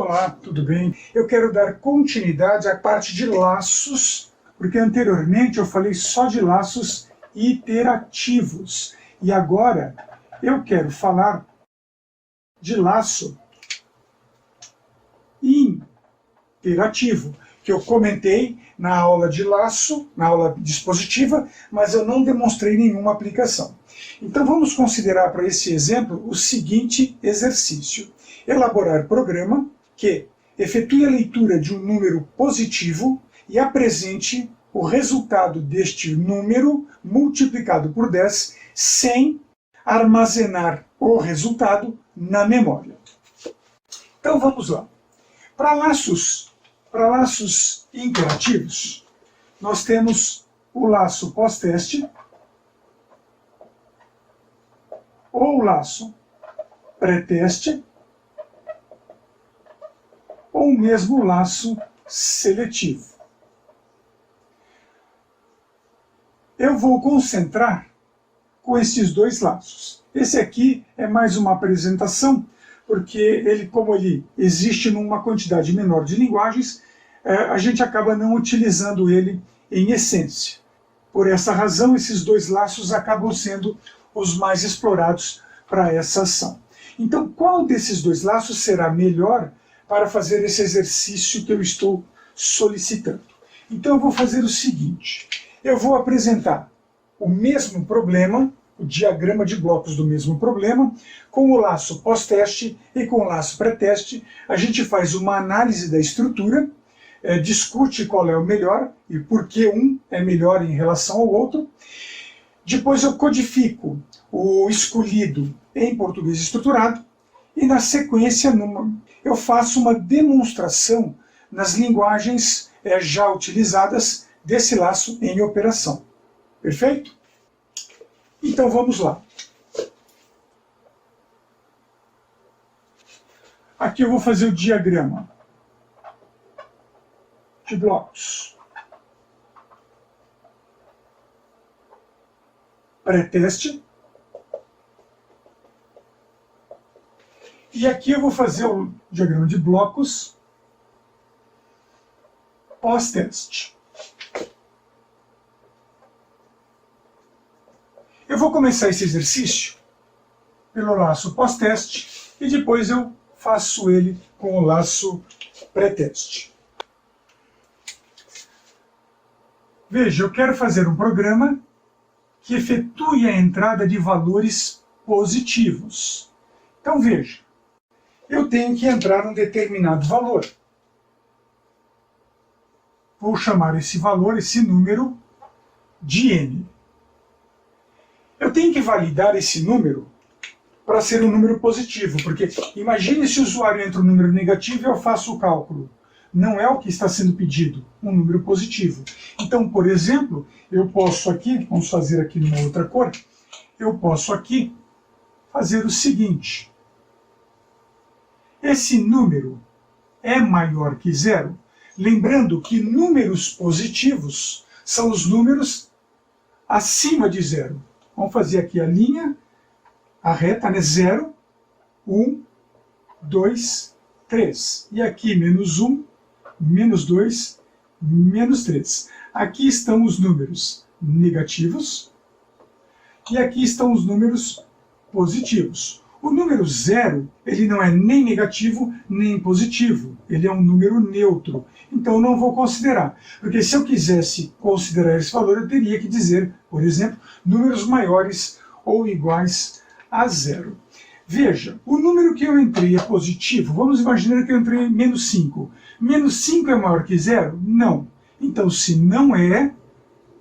Olá, tudo bem? Eu quero dar continuidade à parte de laços, porque anteriormente eu falei só de laços iterativos. E agora eu quero falar de laço interativo, que eu comentei na aula de laço, na aula dispositiva, mas eu não demonstrei nenhuma aplicação. Então vamos considerar para esse exemplo o seguinte exercício. Elaborar programa que efetue a leitura de um número positivo e apresente o resultado deste número multiplicado por 10 sem armazenar o resultado na memória. Então vamos lá. Para laços interativos, nós temos o laço pós-teste ou o laço pré-teste ou mesmo o laço seletivo. Eu vou concentrar com esses dois laços. Esse aqui é mais uma apresentação, porque ele, como ele existe numa quantidade menor de linguagens, a gente acaba não utilizando ele em essência. Por essa razão, esses dois laços acabam sendo os mais explorados para essa ação. Então, qual desses dois laços será melhor para fazer esse exercício que eu estou solicitando? Então eu vou fazer o seguinte, eu vou apresentar o mesmo problema, o diagrama de blocos do mesmo problema, com o laço pós-teste e com o laço pré-teste. A gente faz uma análise da estrutura, discute qual é o melhor e por que um é melhor em relação ao outro. Depois eu codifico o escolhido em português estruturado e na sequência eu faço uma demonstração nas linguagens já utilizadas desse laço em operação. Perfeito? Então vamos lá. Aqui eu vou fazer o diagrama de blocos. Pré-teste. E aqui eu vou fazer o diagrama de blocos pós-teste. Eu vou começar esse exercício pelo laço pós-teste e depois eu faço ele com o laço pré-teste. Veja, eu quero fazer um programa que efetue a entrada de valores positivos. Então veja, eu tenho que entrar um determinado valor. Vou chamar esse valor, esse número, de n. Eu tenho que validar esse número para ser um número positivo, porque imagine se o usuário entra um número negativo e eu faço o cálculo. Não é o que está sendo pedido, um número positivo. Então, por exemplo, eu posso aqui, vamos fazer aqui numa outra cor, eu posso aqui fazer o seguinte. Esse número é maior que zero? Lembrando que números positivos são os números acima de zero. Vamos fazer aqui a linha, a reta, né? 0, 1, 2, 3. E aqui menos 1, menos 2, menos 3. Aqui estão os números negativos e aqui estão os números positivos. O número 0, ele não é nem negativo nem positivo, ele é um número neutro. Então eu não vou considerar, porque se eu quisesse considerar esse valor, eu teria que dizer, por exemplo, números maiores ou iguais a 0. Veja, o número que eu entrei é positivo, vamos imaginar que eu entrei menos 5. Menos 5 é maior que 0? Não. Então se não é,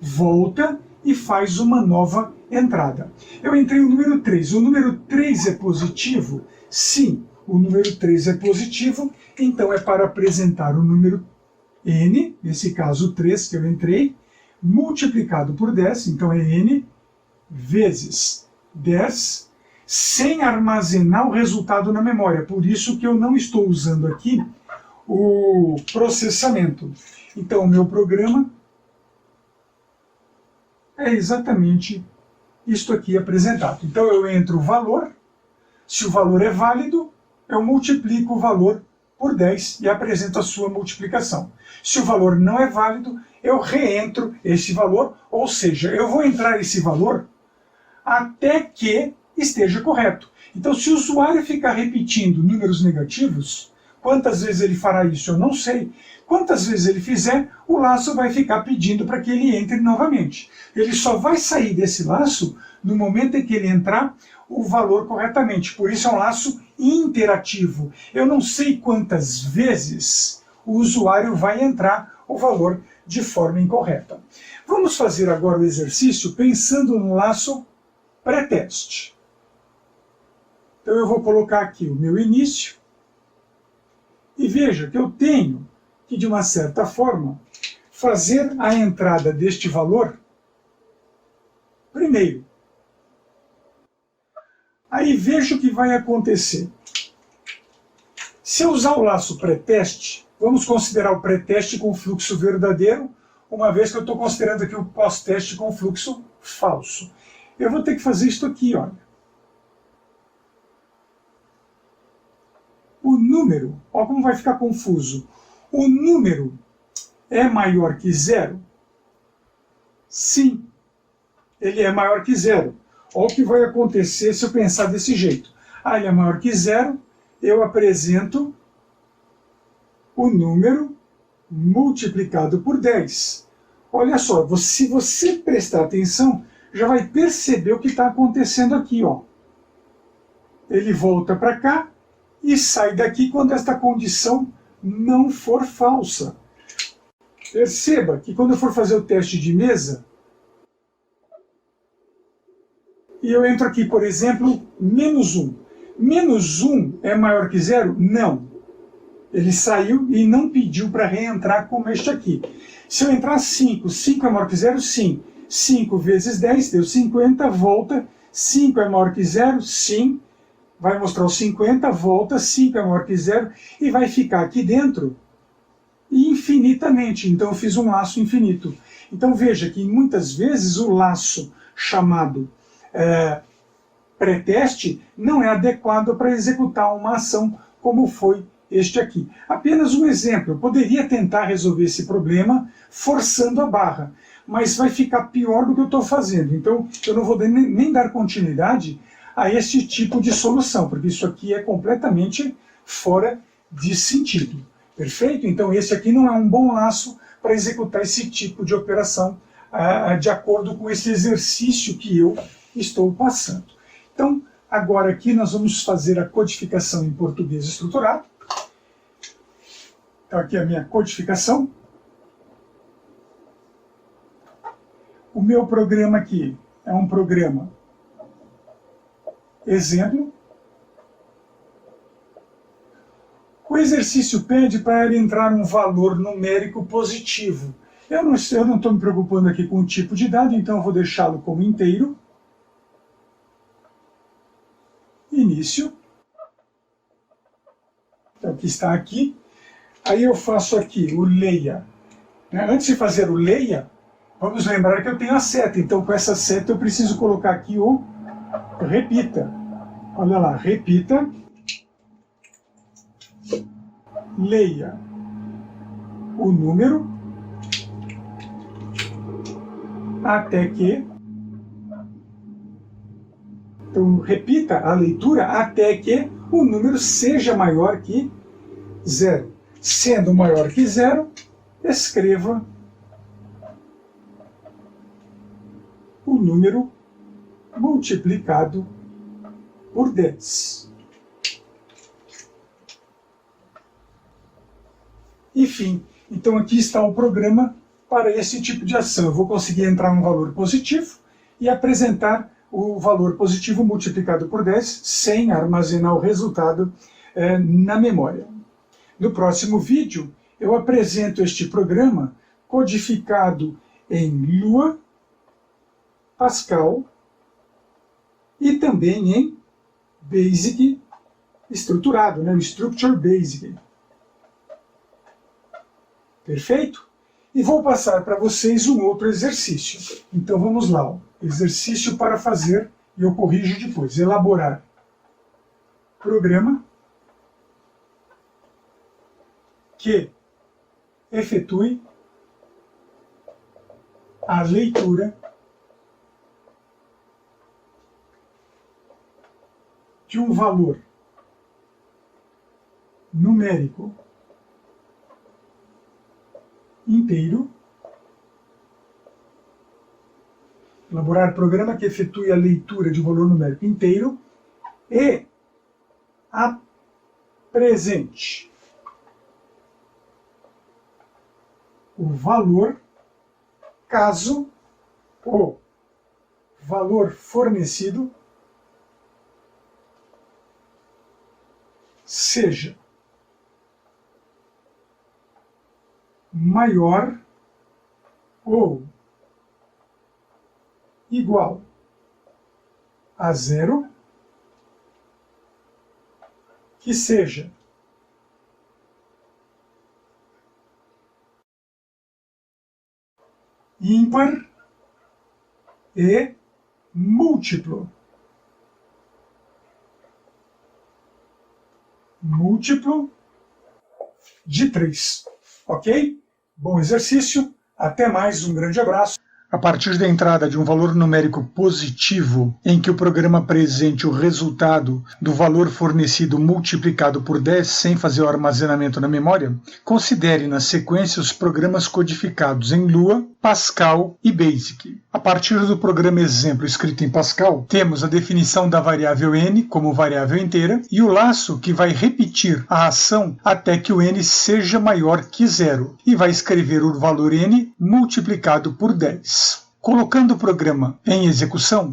volta e faz uma nova entrada. Eu entrei o número 3. O número 3 é positivo? Sim, o número 3 é positivo, então é para apresentar o número n, nesse caso 3 que eu entrei, multiplicado por 10, então é n, vezes 10, sem armazenar o resultado na memória. Por isso que eu não estou usando aqui o processamento. Então o meu programa é exatamente isto aqui apresentado. Então eu entro o valor, se o valor é válido, eu multiplico o valor por 10 e apresento a sua multiplicação. Se o valor não é válido, eu reentro esse valor, ou seja, eu vou entrar esse valor até que esteja correto. Então, se o usuário ficar repetindo números negativos, quantas vezes ele fará isso eu não sei. Quantas vezes ele fizer, o laço vai ficar pedindo para que ele entre novamente. Ele só vai sair desse laço no momento em que ele entrar o valor corretamente. Por isso é um laço interativo. Eu não sei quantas vezes o usuário vai entrar o valor de forma incorreta. Vamos fazer agora o exercício pensando no laço pré-teste. Então eu vou colocar aqui o meu início e veja que eu tenho que, de uma certa forma, fazer a entrada deste valor primeiro. Aí veja o que vai acontecer. Se eu usar o laço pré-teste, vamos considerar o pré-teste com fluxo verdadeiro, uma vez que eu estou considerando aqui o pós-teste com fluxo falso. Eu vou ter que fazer isso aqui, olha. O número, olha como vai ficar confuso. O número é maior que zero? Sim, ele é maior que zero. Olha o que vai acontecer se eu pensar desse jeito. Ah, ele é maior que zero, eu apresento o número multiplicado por 10. Olha só, se você prestar atenção, já vai perceber o que está acontecendo aqui, ó. Ele volta para cá e sai daqui quando esta condição não for falsa. Perceba que quando eu for fazer o teste de mesa, e eu entro aqui, por exemplo, menos 1. Menos 1 é maior que zero? Não. Ele saiu e não pediu para reentrar como este aqui. Se eu entrar 5, 5 é maior que zero? Sim. 5 vezes 10 deu 50, volta. 5 é maior que zero? Sim. Vai mostrar o 50, volta, 5 é maior que zero, e vai ficar aqui dentro infinitamente. Então eu fiz um laço infinito. Então veja que muitas vezes o laço chamado pré-teste não é adequado para executar uma ação como foi este aqui. Apenas um exemplo, eu poderia tentar resolver esse problema forçando a barra, mas vai ficar pior do que eu estou fazendo. Então eu não vou nem dar continuidade a esse tipo de solução, porque isso aqui é completamente fora de sentido. Perfeito? Então esse aqui não é um bom laço para executar esse tipo de operação de acordo com esse exercício que eu estou passando. Então, agora aqui nós vamos fazer a codificação em português estruturado. Então aqui a minha codificação. O meu programa aqui é um programa exemplo. O exercício pede para ele entrar um valor numérico positivo. Eu não estou me preocupando aqui com o tipo de dado, então eu vou deixá-lo como inteiro. Início. Então, o que está aqui. Aí eu faço aqui o leia. Antes de fazer o leia, vamos lembrar que eu tenho a seta. Então, com essa seta, eu preciso colocar aqui o repita. Olha lá, repita. Leia o número até que. Então, repita a leitura até que o número seja maior que zero. Sendo maior que zero, escreva o número multiplicado por 10. Enfim, então aqui está o programa para esse tipo de ação. Eu vou conseguir entrar um valor positivo e apresentar o valor positivo multiplicado por 10 sem armazenar o resultado na memória. No próximo vídeo, eu apresento este programa codificado em Lua, Pascal e também em Basic estruturado, o Structure Basic. Perfeito? E vou passar para vocês um outro exercício. Então vamos lá. Ó. Exercício para fazer, e eu corrijo depois. Elaborar programa que efetue a leitura de um valor numérico inteiro, elaborar programa que efetue a leitura de um valor numérico inteiro e apresente o valor caso o valor fornecido seja maior ou igual a 0, que seja ímpar e múltiplo. Múltiplo de 3. Ok? Bom exercício. Até mais. Um grande abraço. A partir da entrada de um valor numérico positivo, em que o programa apresente o resultado do valor fornecido multiplicado por 10 sem fazer o armazenamento na memória, considere na sequência os programas codificados em Lua, Pascal e BASIC. A partir do programa exemplo escrito em Pascal, temos a definição da variável n como variável inteira e o laço que vai repetir a ação até que o n seja maior que 0 e vai escrever o valor n multiplicado por 10. Colocando o programa em execução,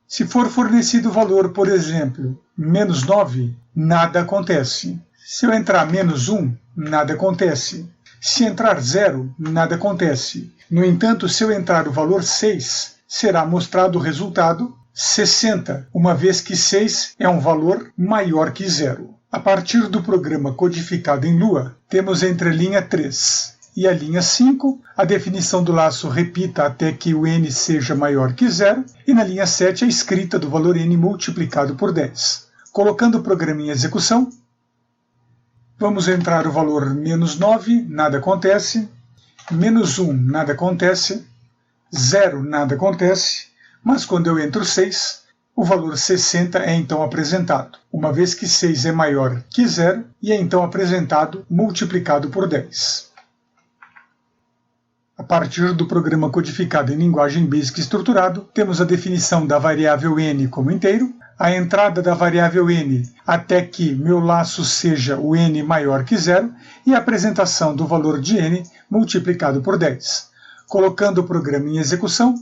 se for fornecido o valor, por exemplo, menos 9, nada acontece. Se eu entrar menos 1, nada acontece. Se entrar 0, nada acontece. No entanto, se eu entrar o valor 6, será mostrado o resultado 60, uma vez que 6 é um valor maior que 0. A partir do programa codificado em Lua, temos entre a linha 3 e a linha 5, a definição do laço repita até que o n seja maior que 0, e na linha 7 a escrita do valor n multiplicado por 10. Colocando o programa em execução, vamos entrar o valor menos 9, nada acontece, menos 1, nada acontece, 0, nada acontece, mas quando eu entro 6, o valor 60 é então apresentado, uma vez que 6 é maior que 0 e é então apresentado multiplicado por 10. A partir do programa codificado em linguagem BASIC estruturado, temos a definição da variável n como inteiro, a entrada da variável n até que meu laço seja o n maior que 0 e a apresentação do valor de n multiplicado por 10. Colocando o programa em execução,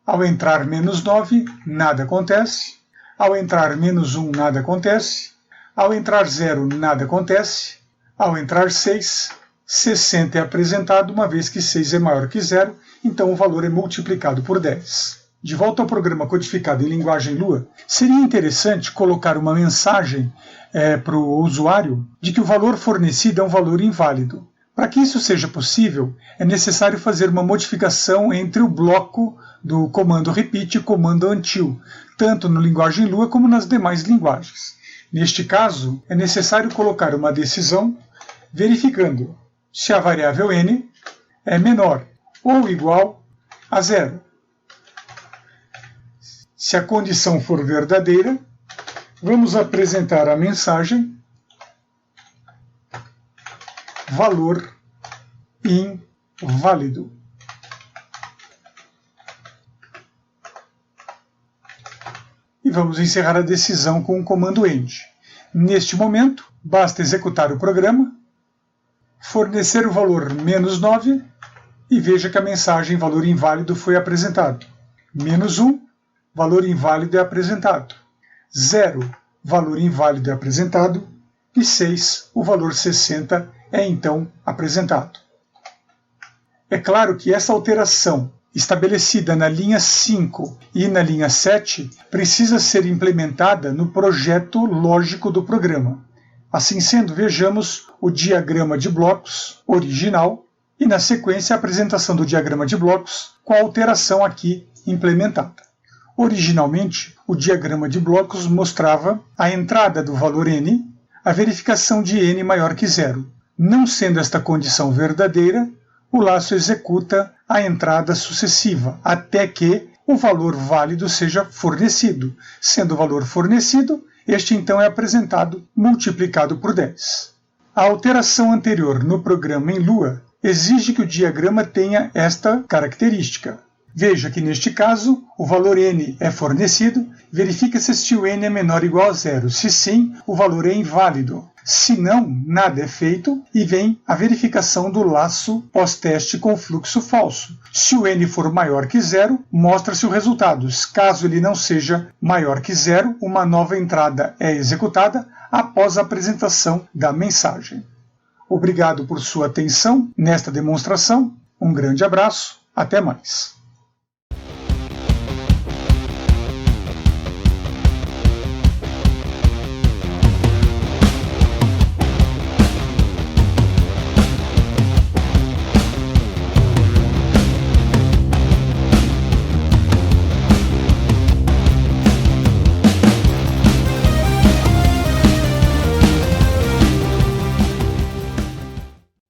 ao entrar menos 9, nada acontece, ao entrar menos 1, nada acontece, ao entrar 0, nada acontece, ao entrar 6, 60 é apresentado, uma vez que 6 é maior que 0, então o valor é multiplicado por 10. De volta ao programa codificado em linguagem Lua, seria interessante colocar uma mensagem para o usuário de que o valor fornecido é um valor inválido. Para que isso seja possível, é necessário fazer uma modificação entre o bloco do comando repeat e o comando until, tanto no linguagem Lua como nas demais linguagens. Neste caso, é necessário colocar uma decisão verificando se a variável n é menor ou igual a 0. Se a condição for verdadeira, vamos apresentar a mensagem valor inválido. E vamos encerrar a decisão com o comando end. Neste momento, basta executar o programa, fornecer o valor menos 9 e veja que a mensagem valor inválido foi apresentado. Menos 1, valor inválido é apresentado. 0, valor inválido é apresentado. E 6, o valor 60 é então apresentado. É claro que essa alteração estabelecida na linha 5 e na linha 7 precisa ser implementada no projeto lógico do programa. Assim sendo, vejamos o diagrama de blocos original e, na sequência, a apresentação do diagrama de blocos com a alteração aqui implementada. Originalmente, o diagrama de blocos mostrava a entrada do valor n, a verificação de n maior que 0. Não sendo esta condição verdadeira, o laço executa a entrada sucessiva, até que o valor válido seja fornecido. Sendo o valor fornecido, este então é apresentado multiplicado por 10. A alteração anterior no programa em Lua exige que o diagrama tenha esta característica. Veja que neste caso, o valor n é fornecido, verifica-se se o n é menor ou igual a zero. Se sim, o valor é inválido. Se não, nada é feito e vem a verificação do laço pós-teste com fluxo falso. Se o n for maior que zero, mostra-se o resultado. Caso ele não seja maior que zero, uma nova entrada é executada após a apresentação da mensagem. Obrigado por sua atenção nesta demonstração. Um grande abraço. Até mais.